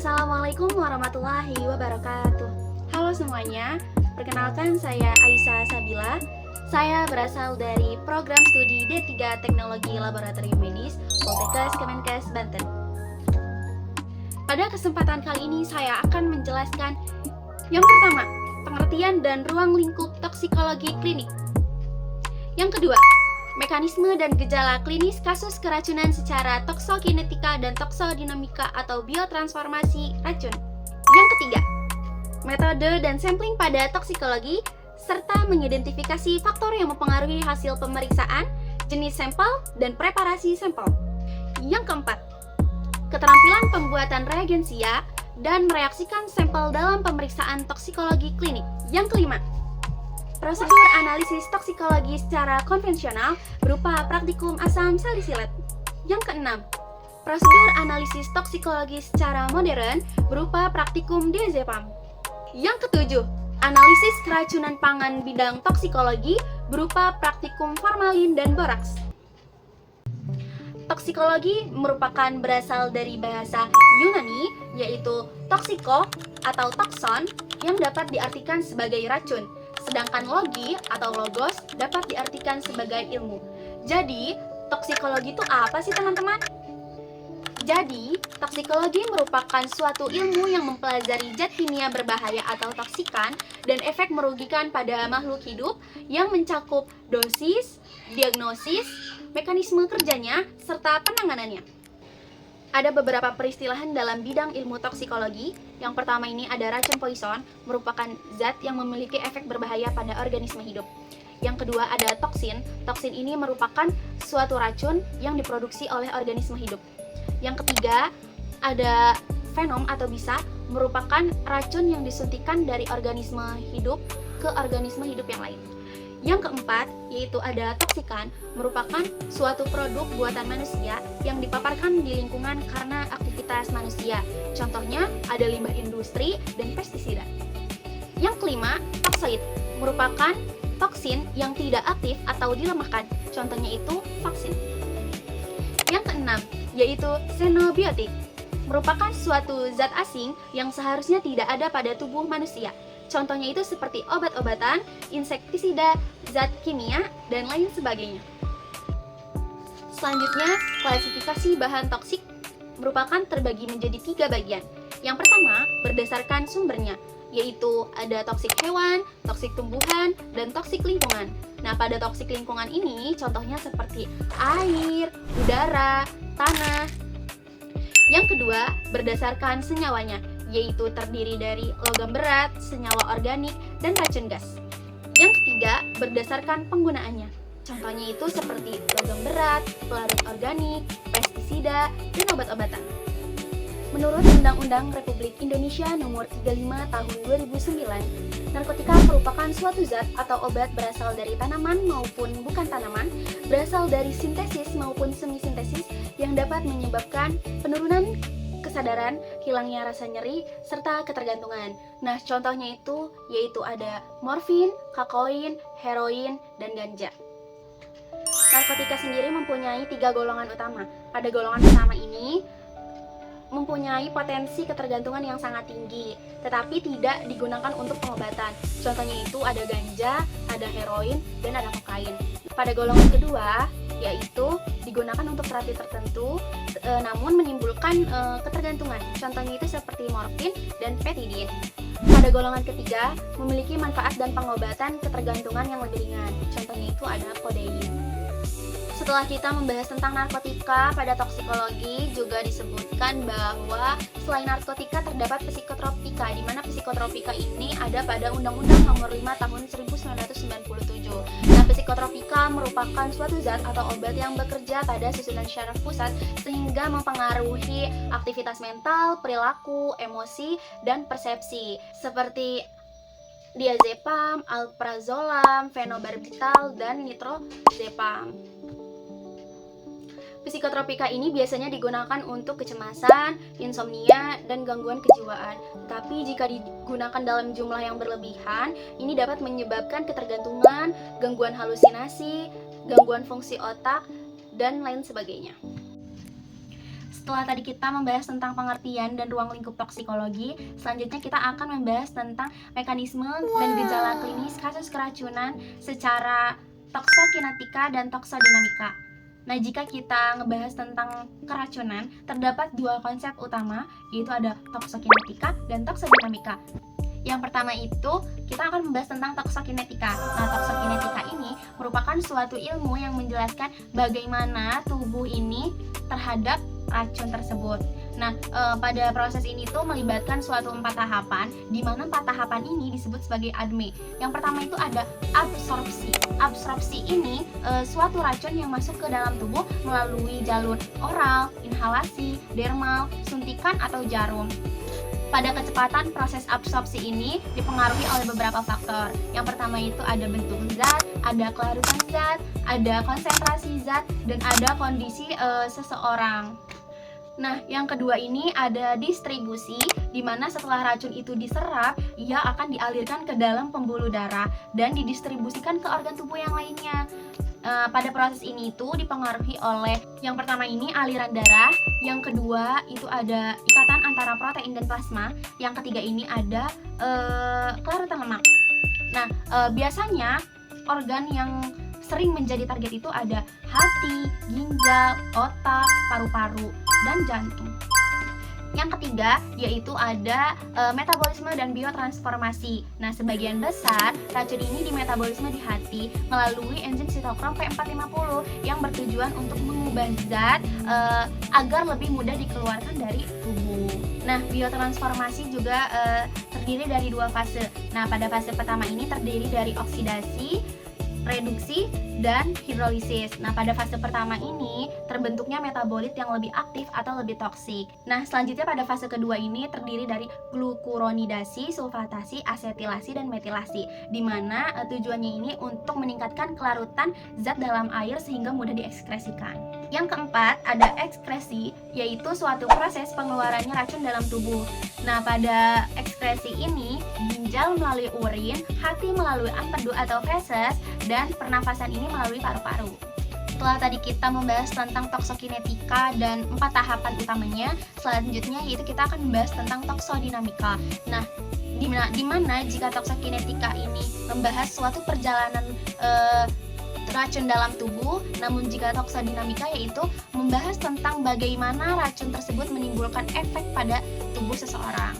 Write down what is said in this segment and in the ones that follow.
Assalamualaikum warahmatullahi wabarakatuh. Halo semuanya, perkenalkan saya Aisyah Sabila. Saya berasal dari program studi D3 Teknologi Laboratorium Medis Poltekkes Kemenkes Banten. Pada kesempatan kali ini saya akan menjelaskan yang pertama, pengertian dan ruang lingkup toksikologi klinik. Yang kedua, mekanisme dan gejala klinis kasus keracunan secara toksokinetika dan toksodinamika atau biotransformasi racun. Yang ketiga, metode dan sampling pada toksikologi serta mengidentifikasi faktor yang mempengaruhi hasil pemeriksaan, jenis sampel, dan preparasi sampel. Yang keempat, keterampilan pembuatan reagensia dan mereaksikan sampel dalam pemeriksaan toksikologi klinik. Yang kelima, prosedur analisis toksikologi secara konvensional berupa praktikum asam salisilat. Yang keenam, prosedur analisis toksikologi secara modern berupa praktikum diazepam. Yang ketujuh, analisis keracunan pangan bidang toksikologi berupa praktikum formalin dan boraks. Toksikologi merupakan berasal dari bahasa Yunani, yaitu toksiko atau tokson yang dapat diartikan sebagai racun, sedangkan logi atau logos dapat diartikan sebagai ilmu. Jadi, toksikologi itu apa sih teman-teman? Jadi, toksikologi merupakan suatu ilmu yang mempelajari zat kimia berbahaya atau toksikan dan efek merugikan pada makhluk hidup yang mencakup dosis, diagnosis, mekanisme kerjanya, serta penanganannya. Ada beberapa peristilahan dalam bidang ilmu toksikologi. Yang pertama ini ada racun poison, merupakan zat yang memiliki efek berbahaya pada organisme hidup. Yang kedua ada toksin. Toksin ini merupakan suatu racun yang diproduksi oleh organisme hidup. Yang ketiga ada venom atau bisa, merupakan racun yang disuntikan dari organisme hidup ke organisme hidup yang lain. Yang keempat, yaitu ada toksikan, merupakan suatu produk buatan manusia yang dipaparkan di lingkungan karena aktivitas manusia. Contohnya, ada limbah industri dan pestisida. Yang kelima, toksoid, merupakan toksin yang tidak aktif atau dilemahkan. Contohnya itu vaksin. Yang keenam, yaitu xenobiotik, merupakan suatu zat asing yang seharusnya tidak ada pada tubuh manusia. Contohnya itu seperti obat-obatan, insektisida, zat kimia, dan lain sebagainya. Selanjutnya, klasifikasi bahan toksik merupakan terbagi menjadi 3 bagian. Yang pertama, berdasarkan sumbernya, yaitu ada toksik hewan, toksik tumbuhan, dan toksik lingkungan. Nah, pada toksik lingkungan ini, contohnya seperti air, udara, tanah. Yang kedua, berdasarkan senyawanya, yaitu terdiri dari logam berat, senyawa organik, dan racun gas. Yang ketiga, berdasarkan penggunaannya. Contohnya itu seperti logam berat, pelarut organik, pestisida, dan obat-obatan. Menurut Undang-Undang Republik Indonesia Nomor 35 Tahun 2009, narkotika merupakan suatu zat atau obat berasal dari tanaman maupun bukan tanaman, berasal dari sintesis maupun semisintesis yang dapat menyebabkan penurunan kesadaran, hilangnya rasa nyeri, serta ketergantungan. Nah, contohnya itu yaitu ada morfin, kokain, heroin, dan ganja. Narkotika sendiri mempunyai 3 golongan utama. Pada golongan pertama ini mempunyai potensi ketergantungan yang sangat tinggi, tetapi tidak digunakan untuk pengobatan. Contohnya itu ada ganja, ada heroin, dan ada kokain. Pada golongan kedua, yaitu digunakan untuk terapi tertentu, namun menimbulkan ketergantungan. Contohnya itu seperti morfin dan petidin. Pada golongan ketiga, memiliki manfaat dan pengobatan ketergantungan yang lebih ringan. Contohnya itu ada kodein. Setelah kita membahas tentang narkotika, pada toksikologi juga disebutkan bahwa selain narkotika terdapat psikotropika, di mana psikotropika ini ada pada Undang-Undang Nomor 5 Tahun 1997. Nah, psikotropika merupakan suatu zat atau obat yang bekerja pada susunan syaraf pusat sehingga mempengaruhi aktivitas mental, perilaku, emosi, dan persepsi, seperti diazepam, alprazolam, fenobarbital, dan nitrozepam. Psikotropika ini biasanya digunakan untuk kecemasan, insomnia, dan gangguan kejiwaan. Tapi jika digunakan dalam jumlah yang berlebihan, ini dapat menyebabkan ketergantungan, gangguan halusinasi, gangguan fungsi otak, dan lain sebagainya. Setelah tadi kita membahas tentang pengertian dan ruang lingkup toksikologi, selanjutnya kita akan membahas tentang mekanisme dan gejala klinis kasus keracunan secara toksokinetika dan toksodinamika. Nah, jika kita ngebahas tentang keracunan, terdapat dua konsep utama, yaitu ada toksokinetika dan toksodinamika. Yang pertama itu, kita akan membahas tentang toksokinetika. Nah, toksokinetika ini merupakan suatu ilmu yang menjelaskan bagaimana tubuh ini terhadap racun tersebut. Nah, pada proses ini tuh melibatkan suatu 4 tahapan, di mana 4 tahapan ini disebut sebagai ADME. Yang pertama itu ada absorpsi. Absorpsi ini suatu racun yang masuk ke dalam tubuh melalui jalur oral, inhalasi, dermal, suntikan atau jarum. Pada kecepatan proses absorpsi ini dipengaruhi oleh beberapa faktor. Yang pertama itu ada bentuk zat, ada kelarutan zat, ada konsentrasi zat, dan ada kondisi seseorang. Nah, yang kedua ini ada distribusi, di mana setelah racun itu diserap, ia akan dialirkan ke dalam pembuluh darah dan didistribusikan ke organ tubuh yang lainnya. Pada proses ini itu dipengaruhi oleh yang pertama ini aliran darah, yang kedua itu ada ikatan antara protein dan plasma, yang ketiga ini ada kelarutan lemak. Nah, biasanya organ yang sering menjadi target itu ada hati, ginjal, otak, paru-paru, dan jantung. Yang ketiga yaitu ada metabolisme dan biotransformasi. Nah, sebagian besar racun ini dimetabolisme di hati melalui enzim sitokrom P450 yang bertujuan untuk mengubah zat agar lebih mudah dikeluarkan dari tubuh. Nah, biotransformasi juga terdiri dari 2 fase. Nah, pada fase pertama ini terdiri dari oksidasi, reduksi, dan hidrolisis. Nah, pada fase pertama ini terbentuknya metabolit yang lebih aktif atau lebih toksik. Nah, selanjutnya pada fase kedua ini terdiri dari glukuronidasi, sulfatasi, asetilasi, dan metilasi, di mana tujuannya ini untuk meningkatkan kelarutan zat dalam air sehingga mudah diekskresikan. Yang keempat ada ekskresi, yaitu suatu proses pengeluarannya racun dalam tubuh. Nah, pada ekskresi ini ginjal melalui urin, hati melalui empedu atau feses, dan pernafasan ini melalui paru-paru. Setelah tadi kita membahas tentang toksokinetika dan 4 tahapan utamanya, selanjutnya yaitu kita akan membahas tentang toksodinamika. Nah, di mana jika toksokinetika ini membahas suatu perjalanan racun dalam tubuh, namun jika toksodinamika yaitu membahas tentang bagaimana racun tersebut menimbulkan efek pada tubuh seseorang.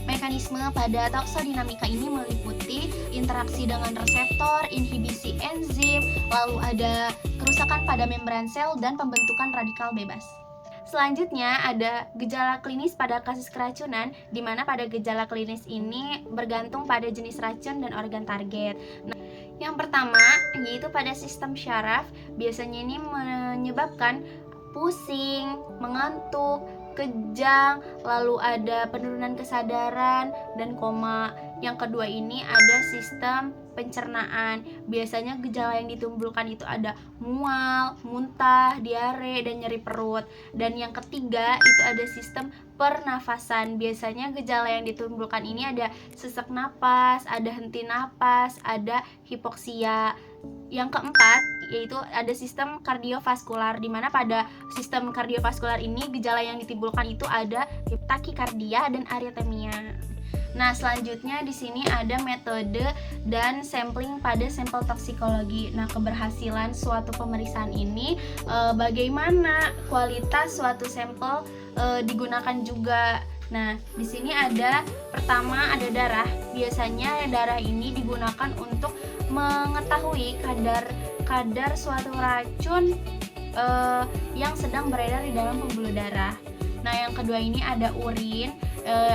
Mekanisme pada toksodinamika ini meliputi interaksi dengan reseptor, inhibisi enzim, lalu ada kerusakan pada membran sel, dan pembentukan radikal bebas. Selanjutnya ada gejala klinis pada kasus keracunan, di mana pada gejala klinis ini bergantung pada jenis racun dan organ target. Nah, yang pertama yaitu pada sistem syaraf, biasanya ini menyebabkan pusing, mengantuk, kejang, lalu ada penurunan kesadaran, dan koma. Yang kedua ini ada sistem pencernaan. Biasanya gejala yang ditimbulkan itu ada mual, muntah, diare, dan nyeri perut. Dan yang ketiga itu ada sistem pernafasan. Biasanya gejala yang ditimbulkan ini ada sesak napas, ada henti napas, ada hipoksia. Yang keempat yaitu ada sistem kardiovaskular, di mana pada sistem kardiovaskular ini gejala yang ditimbulkan itu ada takikardia dan aritmia. Nah, selanjutnya di sini ada metode dan sampling pada sampel toksikologi. Nah, keberhasilan suatu pemeriksaan ini bagaimana kualitas suatu sampel digunakan juga. Nah, di sini ada pertama ada darah. Biasanya darah ini digunakan untuk mengetahui kadar suatu racun yang sedang beredar di dalam pembuluh darah. Nah, yang kedua ini ada urin.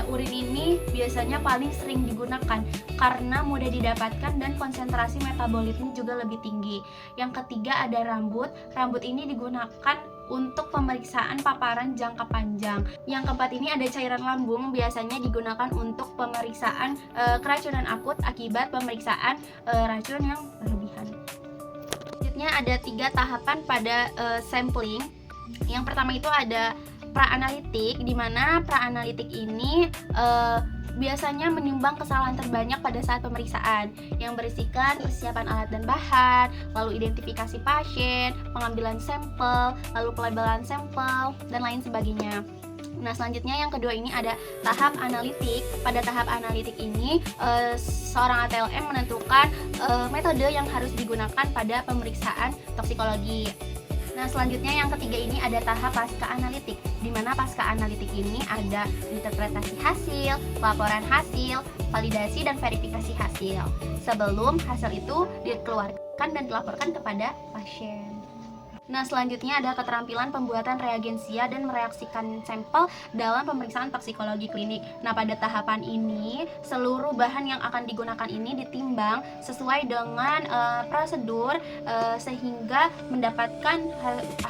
Urin ini biasanya paling sering digunakan karena mudah didapatkan dan konsentrasi metabolitnya juga lebih tinggi. Yang ketiga ada rambut. Rambut ini digunakan untuk pemeriksaan paparan jangka panjang. Yang keempat ini ada cairan lambung, biasanya digunakan untuk pemeriksaan keracunan akut akibat pemeriksaan racun yang berlebihan. Selanjutnya ada 3 tahapan pada sampling. Yang pertama itu ada praanalitik, di mana praanalitik ini biasanya menyumbang kesalahan terbanyak pada saat pemeriksaan, yang berisikan persiapan alat dan bahan, lalu identifikasi pasien, pengambilan sampel, lalu pelabelan sampel, dan lain sebagainya. Nah, selanjutnya yang kedua ini ada tahap analitik. Pada tahap analitik ini seorang ATLM menentukan metode yang harus digunakan pada pemeriksaan toksikologi. Nah, selanjutnya yang ketiga ini ada tahap pasca analitik, di mana pasca analitik ini ada interpretasi hasil, laporan hasil, validasi dan verifikasi hasil. Sebelum hasil itu dikeluarkan dan dilaporkan kepada pasien. Nah, selanjutnya ada keterampilan pembuatan reagensia dan mereaksikan sampel dalam pemeriksaan toksikologi klinik. Nah, pada tahapan ini, seluruh bahan yang akan digunakan ini ditimbang sesuai dengan prosedur sehingga mendapatkan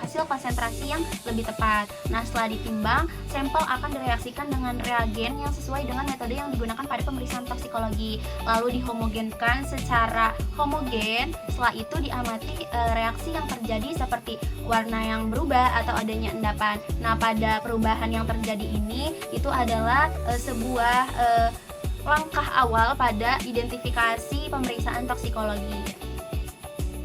hasil konsentrasi yang lebih tepat. Nah, setelah ditimbang, sampel akan direaksikan dengan reagen yang sesuai dengan metode yang digunakan pada pemeriksaan toksikologi. Lalu dihomogenkan secara homogen, setelah itu diamati reaksi yang terjadi seperti warna yang berubah atau adanya endapan. Nah, pada perubahan yang terjadi ini itu adalah sebuah langkah awal pada identifikasi pemeriksaan toksikologi.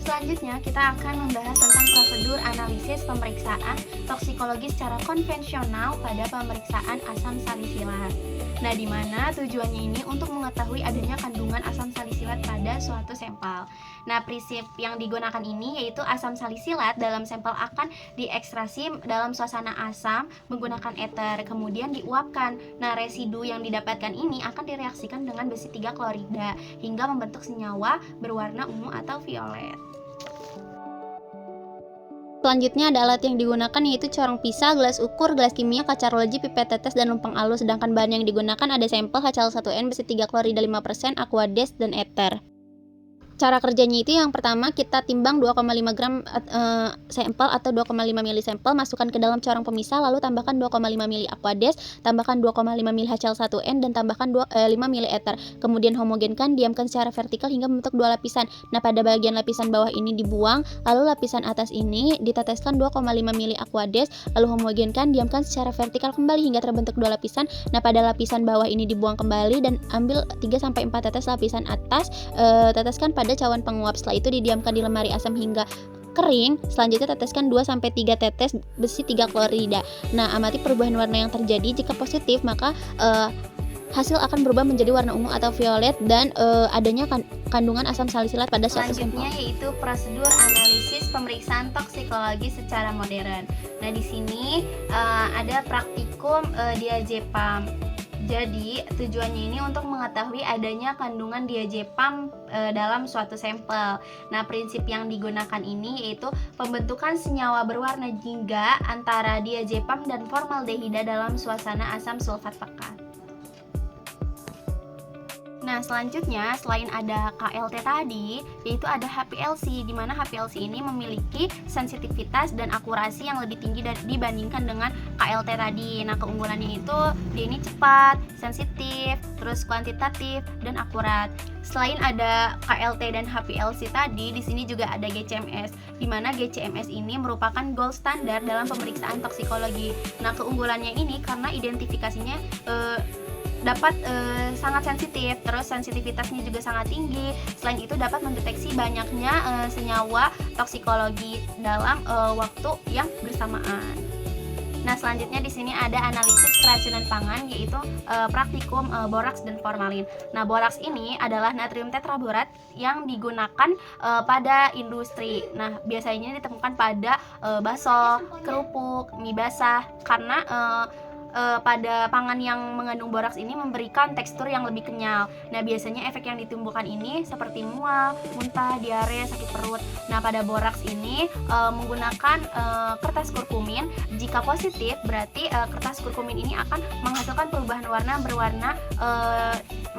Selanjutnya kita akan membahas tentang prosedur analisis pemeriksaan toksikologi secara konvensional pada pemeriksaan asam salisilat. Nah, di mana tujuannya ini untuk mengetahui adanya kandungan asam salisilat pada suatu sampel. Nah, prinsip yang digunakan ini yaitu asam salisilat dalam sampel akan diekstrasi dalam suasana asam menggunakan eter, kemudian diuapkan. Nah, residu yang didapatkan ini akan direaksikan dengan besi 3 klorida hingga membentuk senyawa berwarna ungu atau violet. Selanjutnya ada alat yang digunakan yaitu corong pisah, gelas ukur, gelas kimia, kaca rologi, pipet tetes, dan lempeng alus. Sedangkan bahan yang digunakan ada sampel HCl1N, besi 3 klorida 5%, aquades, dan eter. Cara kerjanya itu yang pertama kita timbang 2,5 gram sampel atau 2,5 mili sampel, masukkan ke dalam corong pemisah, lalu tambahkan 2,5 mili aquades, tambahkan 2,5 mili HCl1N, dan tambahkan 5 mili eter. Kemudian homogenkan, diamkan secara vertikal hingga membentuk 2 lapisan. Nah, pada bagian lapisan bawah ini dibuang, lalu lapisan atas ini diteteskan 2,5 mili aquades, lalu homogenkan, diamkan secara vertikal kembali hingga terbentuk 2 lapisan. Nah, pada lapisan bawah ini dibuang kembali dan ambil 3-4 tetes lapisan atas, teteskan pada cawan penguap. Setelah itu didiamkan di lemari asam hingga kering. Selanjutnya teteskan 2-3 tetes besi 3 klorida. Nah, amati perubahan warna yang terjadi. Jika positif, maka hasil akan berubah menjadi warna ungu atau violet dan adanya kandungan asam salisilat pada suatu sampel. Selanjutnya yaitu prosedur analisis pemeriksaan toksikologi secara modern. Nah, di sini ada praktikum diazepam. Jadi, tujuannya ini untuk mengetahui adanya kandungan diazepam dalam suatu sampel. Nah, prinsip yang digunakan ini yaitu pembentukan senyawa berwarna jingga antara diazepam dan formaldehida dalam suasana asam sulfat pekat. Nah, selanjutnya selain ada KLT tadi, yaitu ada HPLC, di mana HPLC ini memiliki sensitivitas dan akurasi yang lebih tinggi dibandingkan dengan KLT tadi. Nah, keunggulannya itu dia ini cepat, sensitif, terus kuantitatif dan akurat. Selain ada KLT dan HPLC tadi, di sini juga ada GCMS, di mana GCMS ini merupakan gold standar dalam pemeriksaan toksikologi. Nah, keunggulannya ini karena identifikasinya dapat sangat sensitif, terus sensitivitasnya juga sangat tinggi. Selain itu dapat mendeteksi banyaknya senyawa toksikologi dalam waktu yang bersamaan. Nah, selanjutnya di sini ada analisis keracunan pangan, yaitu praktikum boraks dan formalin. Nah, boraks ini adalah natrium tetraborat yang digunakan pada industri. Nah, biasanya ditemukan pada bakso, kerupuk, mie basah karena pada pangan yang mengandung boraks ini memberikan tekstur yang lebih kenyal. Nah, biasanya efek yang ditimbulkan ini seperti mual, muntah, diare, sakit perut. Nah, pada boraks ini menggunakan kertas kurkumin. Jika positif, berarti kertas kurkumin ini akan menghasilkan perubahan warna berwarna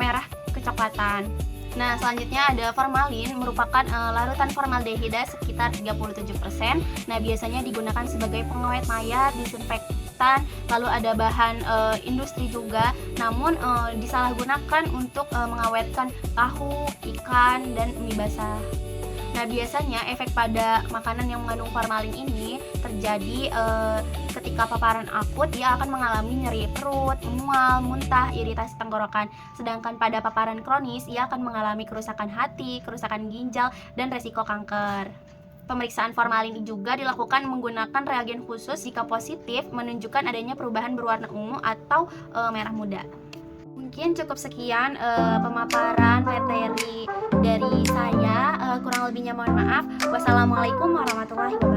merah kecoklatan. Nah, selanjutnya ada formalin, merupakan larutan formaldehida sekitar 37%. Nah, biasanya digunakan sebagai pengawet mayat, disinfektan, lalu ada bahan industri juga. Namun disalahgunakan untuk mengawetkan tahu, ikan, dan mie basah. Nah, biasanya efek pada makanan yang mengandung formalin ini terjadi ketika paparan akut, dia akan mengalami nyeri perut, mual, muntah, iritasi tenggorokan. Sedangkan pada paparan kronis, ia akan mengalami kerusakan hati, kerusakan ginjal, dan resiko kanker. Pemeriksaan formalin juga dilakukan menggunakan reagen khusus jika positif menunjukkan adanya perubahan berwarna ungu atau merah muda. Mungkin cukup sekian pemaparan materi dari saya, kurang lebihnya mohon maaf. Wassalamualaikum warahmatullahi wabarakatuh.